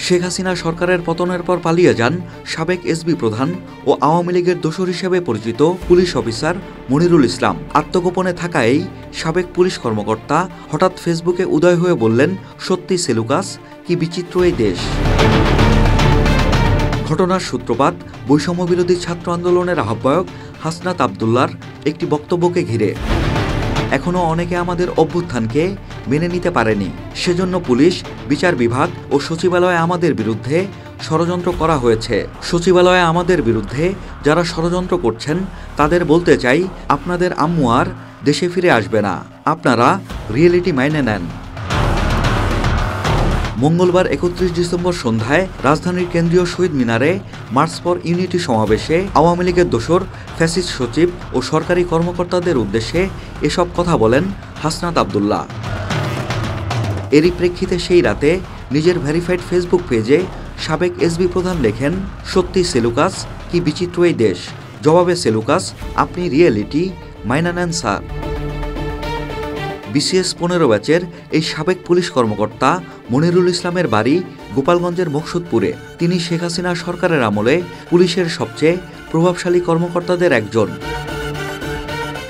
শেখ হাসিনা সরকারের পতনের পর পালিয়ে যান সাবেক এসবি প্রধান ও আওয়ামী লীগের দোসর হিসেবে পরিচিত পুলিশ অফিসার মনিরুল ইসলাম। আত্মগোপনে থাকা এই সাবেক পুলিশ কর্মকর্তা হঠাৎ ফেসবুকে উদয় হয়ে বললেন, সত্যি সেলুকাস, কি বিচিত্র এই দেশ। ঘটনার সূত্রপাত বৈষম্য বিরোধী ছাত্র আন্দোলনের আহ্বায়ক হাসনাত আবদুল্লাহর একটি বক্তব্যকে ঘিরে। এখনও অনেকে আমাদের অভ্যুত্থানকে মেনে নিতে পারেনি, সেজন্য পুলিশ, বিচার বিভাগ ও সচিবালয়ে আমাদের বিরুদ্ধে ষড়যন্ত্র করা হয়েছে। সচিবালয়ে আমাদের বিরুদ্ধে যারা ষড়যন্ত্র করছেন তাদের বলতে চাই, আপনাদের আম্মু আর দেশে ফিরে আসবে না, আপনারা রিয়েলিটি মাইনে নেন। মঙ্গলবার 31 ডিসেম্বর সন্ধ্যায় রাজধানীর কেন্দ্রীয় শহীদ মিনারে মার্চ ফর ইউনিটি সমাবেশে আওয়ামী লীগের দোসর, ফ্যাসিস্ট সচিব ও সরকারি কর্মকর্তাদের উদ্দেশ্যে এসব কথা বলেন হাসনাত আবদুল্লাহ। এরই প্রেক্ষিতে সেই রাতে নিজের ভেরিফাইড ফেসবুক পেজে সাবেক এসবি প্রধান লেখেন, সত্যি সেলুকাস, কি বিচিত্র এই দেশ। জবাবে সেলুকাস, আপনি রিয়েলিটি মাইনা নেন স্যার। বিসিএস 15 ব্যাচের এই সাবেক পুলিশ কর্মকর্তা মনিরুল ইসলামের বাড়ি গোপালগঞ্জের মকসুদপুরে। তিনি শেখ হাসিনা সরকারের আমলে পুলিশের সবচেয়ে প্রভাবশালী কর্মকর্তাদের একজন।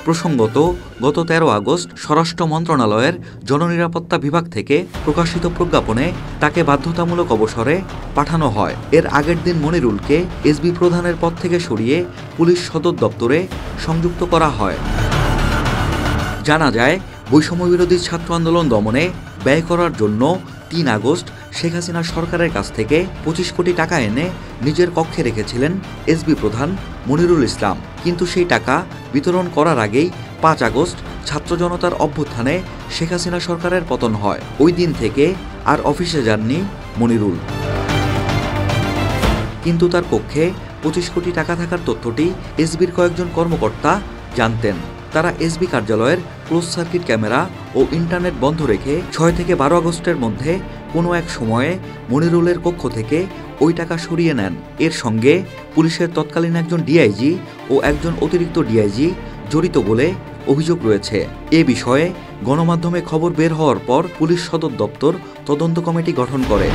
প্রসঙ্গত, গত 13 আগস্ট স্বরাষ্ট্র মন্ত্রণালয়ের জননিরাপত্তা বিভাগ থেকে প্রকাশিত প্রজ্ঞাপনে তাকে বাধ্যতামূলক অবসরে পাঠানো হয়। এর আগের দিন মনিরুলকে এসবি প্রধানের পদ থেকে সরিয়ে পুলিশ সদর দপ্তরে সংযুক্ত করা হয়। জানা যায়, বৈষম্য বিরোধী ছাত্র আন্দোলন দমনে ব্যয় করার জন্য 3 আগস্ট শেখ হাসিনা সরকারের কাছ থেকে 25 কোটি টাকা এনে নিজের কক্ষে রেখেছিলেন এসবি প্রধান মনিরুল ইসলাম। কিন্তু সেই টাকা বিতরণ করার আগেই 5 আগস্ট ছাত্র জনতার অভ্যুত্থানে শেখ হাসিনা সরকারের পতন হয়। ওই দিন থেকে আর অফিসে যাননি মনিরুল। কিন্তু তার কক্ষে 25 কোটি টাকা থাকার তথ্যটি এসবির কয়েকজন কর্মকর্তা জানতেন। তারা এসবি কার্যালয়ের ক্লোজ সার্কিট ক্যামেরা ও ইন্টারনেট বন্ধ রেখে 6 থেকে 12 আগস্টের মধ্যে কোনো এক সময়ে মনিরুলের কক্ষ থেকে ওই টাকা সরিয়ে নেন। এর সঙ্গে পুলিশের তৎকালীন একজন ডিআইজি ও একজন অতিরিক্ত ডিআইজি জড়িত বলে অভিযোগ রয়েছে। এ বিষয়ে গণমাধ্যমে খবর বের হওয়ার পর পুলিশ সদর দপ্তর তদন্ত কমিটি গঠন করে।